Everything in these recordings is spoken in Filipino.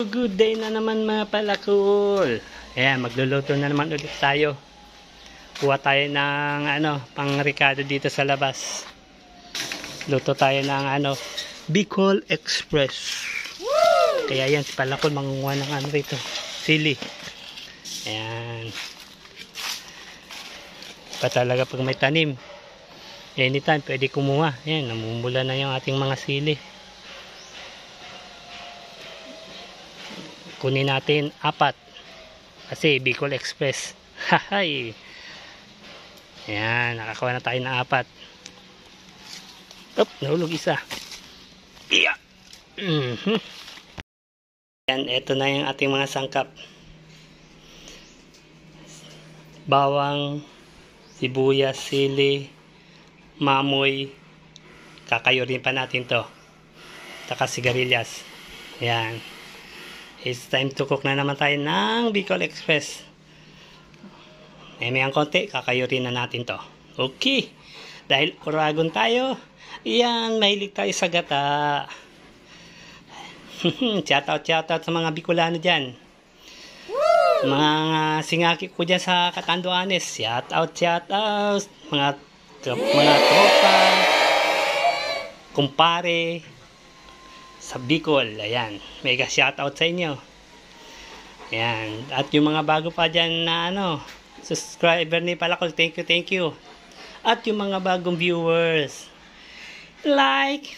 Good day na naman mga palakol. Ayan, magluluto na naman ulit tayo. Kuha tayo ng pang Ricardo dito sa labas. Luto tayo ng Bicol Express. Kaya yan, si palakol mangunguha ng rito. Sili. Ayan. Pa talaga pag may tanim. Anytime, pwede kumuha. Ayan, namumula na yung ating mga sili. Kunin natin 4 kasi Bicol Express. Hahay. Ayan, nakakuha na tayo ng 4. Nahulog isa. Yeah. Ayan, eto na yung ating mga sangkap. Bawang, sibuyas, sili, mamoy. Kakayurin pa natin to. Taka sigarilyas. Ayan. It's time to cook na naman tayo ng Bicol Express. Mayang konti, kakayurin na natin to. Okay. Dahil uragon tayo, yan, mahilig tayo sa gata. Shout out sa mga Bicolano dyan. Mga singaki ko dyan sa Catanduanes. Shout out. Mga tropa, kumpare, sa Bicol, ayan, mega shoutout sa inyo. Ayan, at yung mga bago pa dyan na subscriber ni Palakol, thank you. At yung mga bagong viewers, like,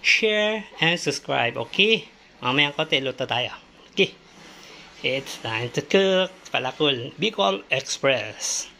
share, and subscribe. Okay, mamayang konti, luto tayo. Okay, it's time to cook Palakol Bicol Express.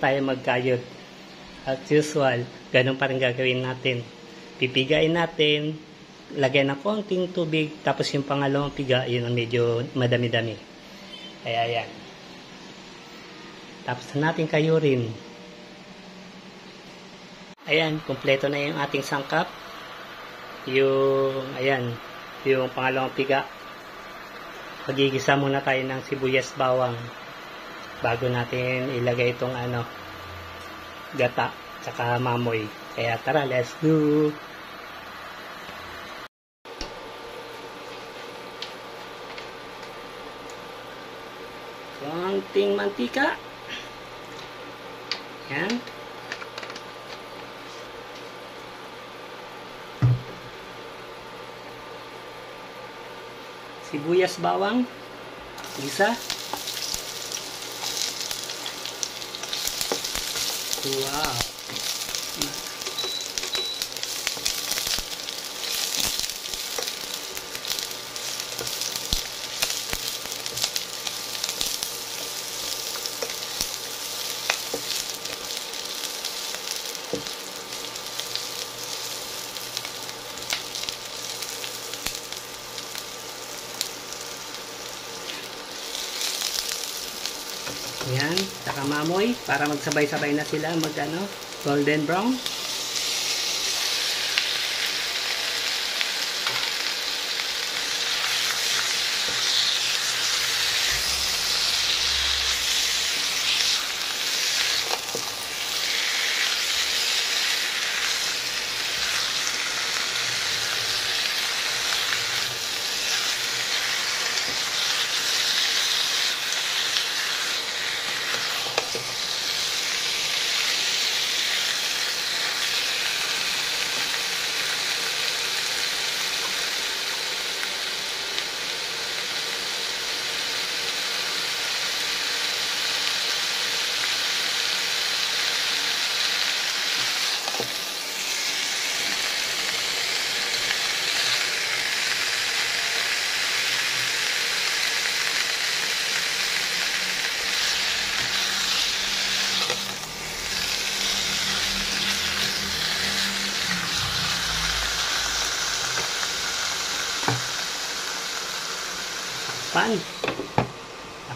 Tayo magkayod. As usual, ganun pa rin gagawin natin. Pipigain natin, lagyan ng konting tubig, tapos yung pangalawang piga, yun ang medyo madami-dami. Kaya yan. Tapos natin kayurin. Ayan, kompleto na yung ating sangkap. Yung pangalawang piga. Magigisa muna tayo ng sibuyas bawang bago natin ilagay itong gata tsaka mamoy. Kaya tara, let's do. Konting mantika. Yan. Sibuyas bawang. Isa. Wow. Ayan, saka mamoy para magsabay-sabay na sila golden brown.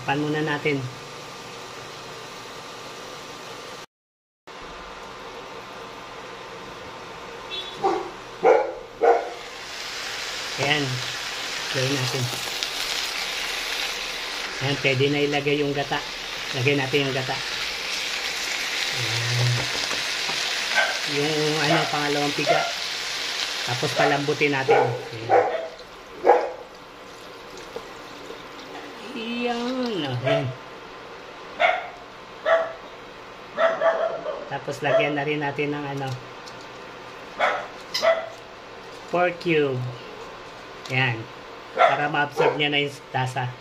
Tapan muna natin. Ayan, gawin natin. Ayan, pwede na ilagay yung gata. Lagay natin yung gata. Ayan. Yung pangalawang piga. Tapos palambutin natin. Ayan. Ayan. Tapos lagyan na rin natin ng pork cube. Ayan. Para ma-absorb niya na yung lasa.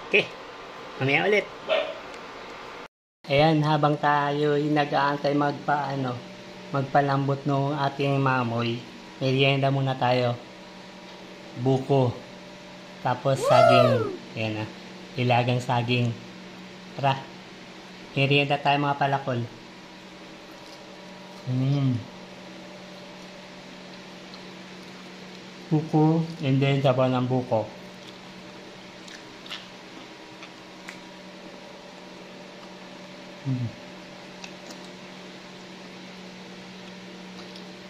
Okay. Mamaya ulit. Ayan, habang tayo nag-aantay magpalambot ng ating mamoy, merienda muna tayo. Buko. Tapos saging. Ayan ilagang saging. Tara. Merienda tayo mga palakol. Buko. And then sabaw ng buko.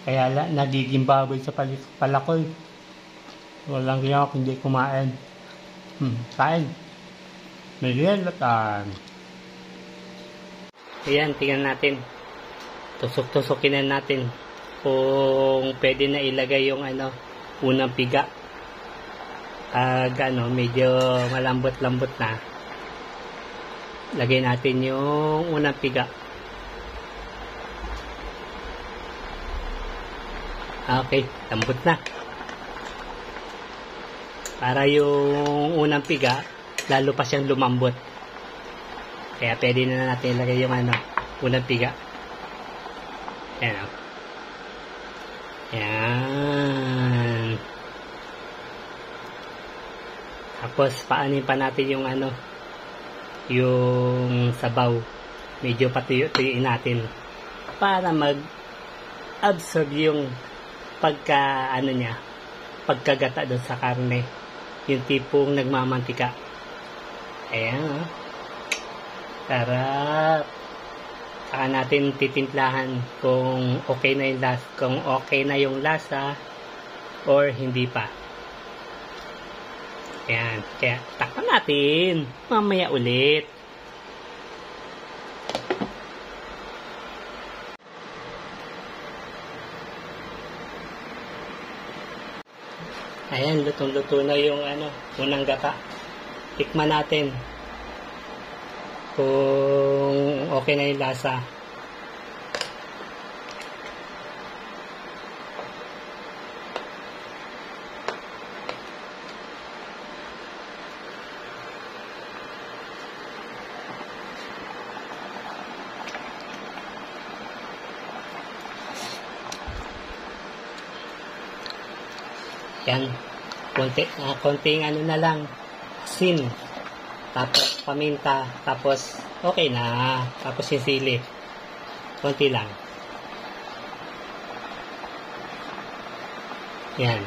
Kaya nagiging baboy sa palakol. Walang kaya ako hindi kumain. Kain. Merienda time. Ayan, tingnan natin. Tusok-tusokin na natin kung pwede na ilagay yung unang piga. Medyo malambot-lambot na. Lagay natin yung unang piga. Okay, lambot na. Para yung unang piga, lalo pa siyang lumambot. Kaya pwede na natin ilagay yung unang piga. Ayan. Ayan. Tapos, paanin pa natin yung yung sabaw. Medyo patuyo-tuyuin natin. Para mag-absorb yung pagkagata doon sa karne. Yung tipong nagmamantika. Ayan. Sarap. Saka natin titimplahan kung okay na yung lasa or hindi pa. Ayan. Kaya takpan natin. Mamaya ulit. Ayan, lutong-luto na yung unang gata. Tikman natin kung okay na yung lasa. Yan, konting na lang, asin, tapos paminta, tapos okay na, tapos yung sili, konti lang. Yan.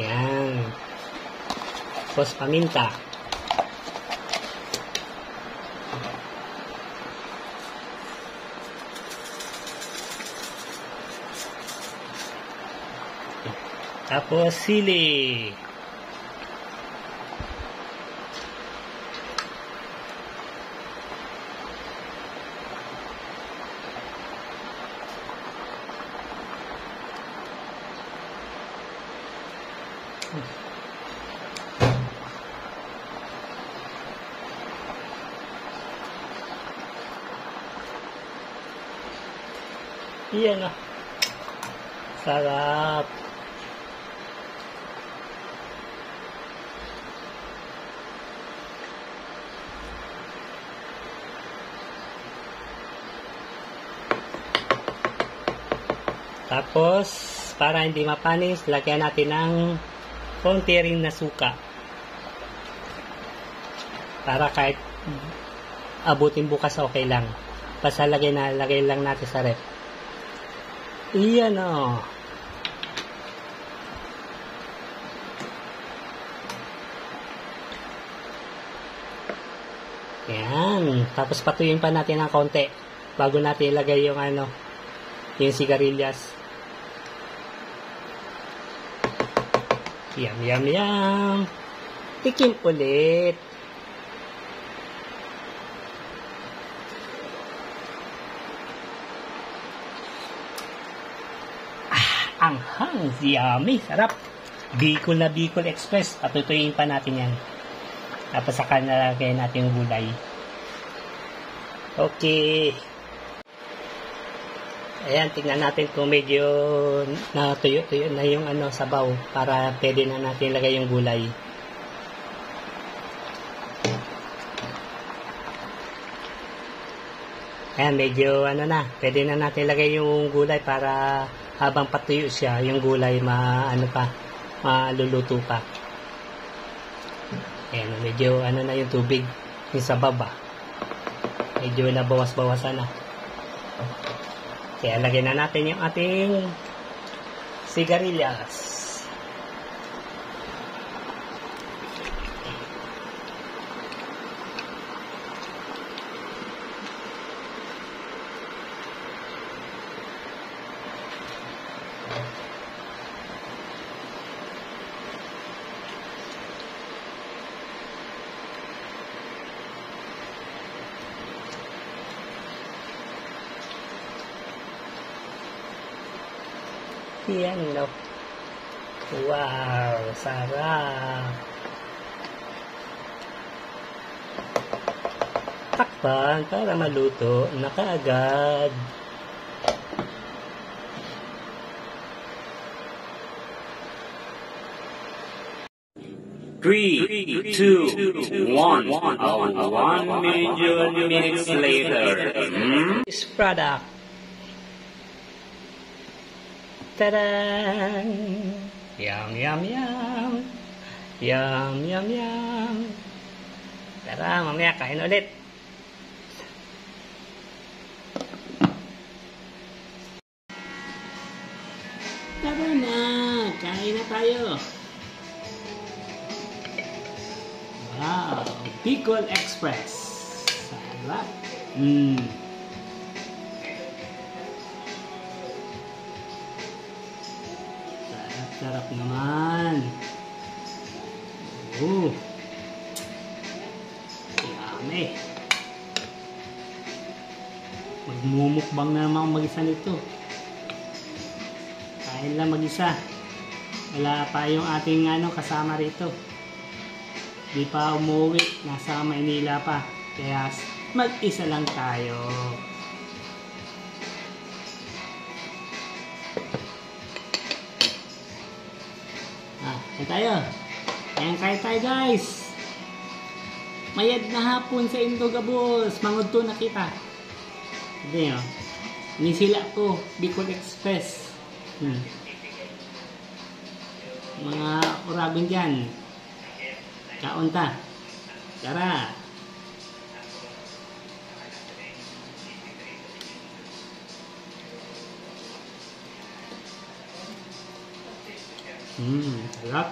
Yan. Tapos paminta. Tapos sili. Iyan ah. Sarap. Tapos, para hindi mapanis, lagyan natin ng konti rin na suka. Para kahit abutin bukas, okay lang. Basta lagay lang natin sa ref. Iyan o. Yan. Tapos patuyuin pa natin ng konti bago natin ilagay yung yung sigarilyas. Yum, yum, yum. Tikim ulit. Anghang, yummy, sarap. Bicol na Bicol Express. Patutuyin pa natin yan. Tapos saka nalagay natin yung gulay. Okay. Ayan, tingnan natin kung medyo natuyo-tuyo na yung sabaw para pwede na natin ilagay yung gulay. Ayan, medyo na. Pwede na natin ilagay yung gulay para habang patuyo siya, yung gulay maluluto pa. Ayan, medyo na yung tubig yung sa baba. Medyo nabawas-bawasan na. Kaya lagyan na natin yung ating sigarilyas. Yan, no? Wow, sarap. Takpan para maluto na kaagad. Three, two, one. 1 million minutes later. This product. Ta-da! Yum, yum, yum. Yum, yum, yum. Tara, mamaya kain ulit. Tara na, kain na tayo. Wow, Bicol Express. Sarap. Sarap naman. Yummy. Magmumukbang na naman mag-isa nito. Kain lang mag-isa. Wala pa yung ating kasama rito. Di pa umuwi. Nasa Maynila pa. Kaya mag-isa lang tayo. Kain tayo. Kain tayo guys. Mayad na hapon sa Indogabos. Mangod to na kita. Hindi Nisila ko. Bicol Express. Mga uragon dyan. Kaunta. Tara. Sarap.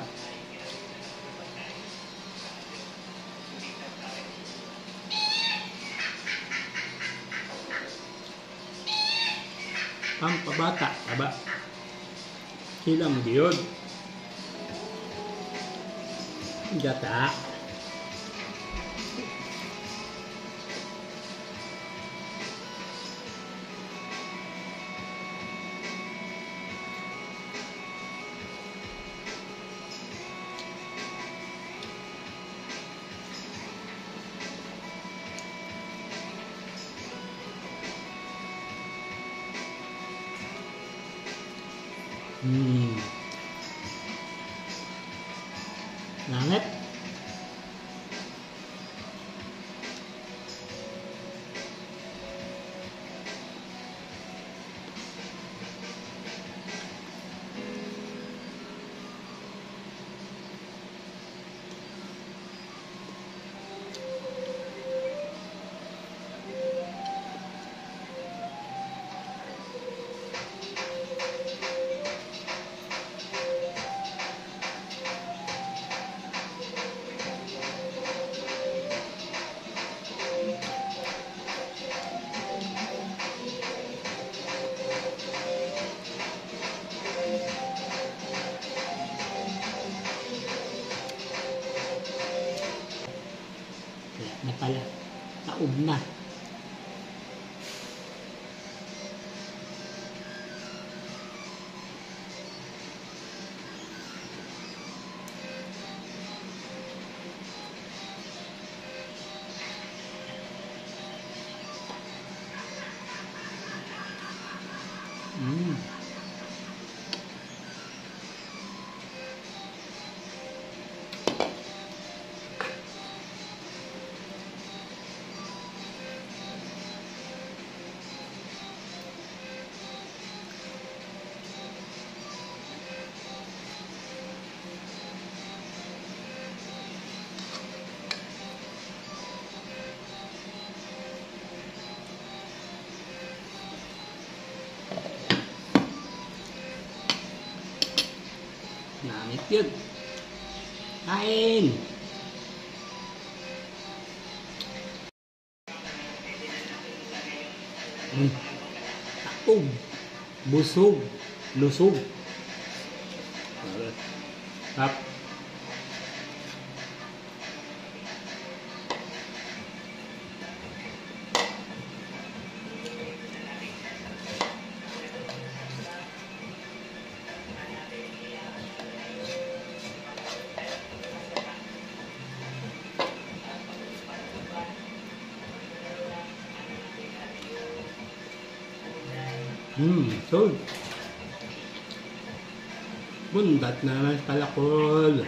Pampabata, taba. Sila mo diyon. Gata. Langit. Na pala, taob na. Namit yun. Kain! Taog, busog, lusog. Tap. Sold. Bundat na naman sa palakol.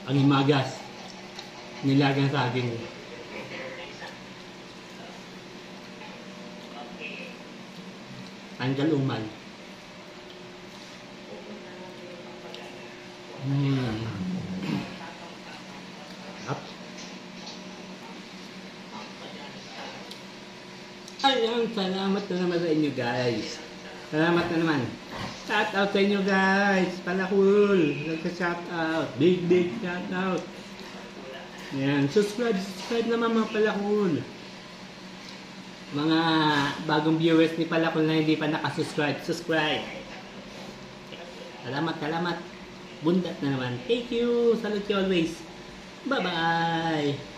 Ang imagas. Nilagang saging. Ang galuman. Up. Ayan, salamat na naman sa inyo guys. Salamat na naman. Shout out sa inyo guys. Palakul. Nagka-shout out. Big shout out. Ayan, subscribe naman mga Palakul. Mga bagong viewers ni Palakul na hindi pa nakasubscribe, subscribe. Salamat. Bundat na naman. Thank you. Salute you always. Bye-bye.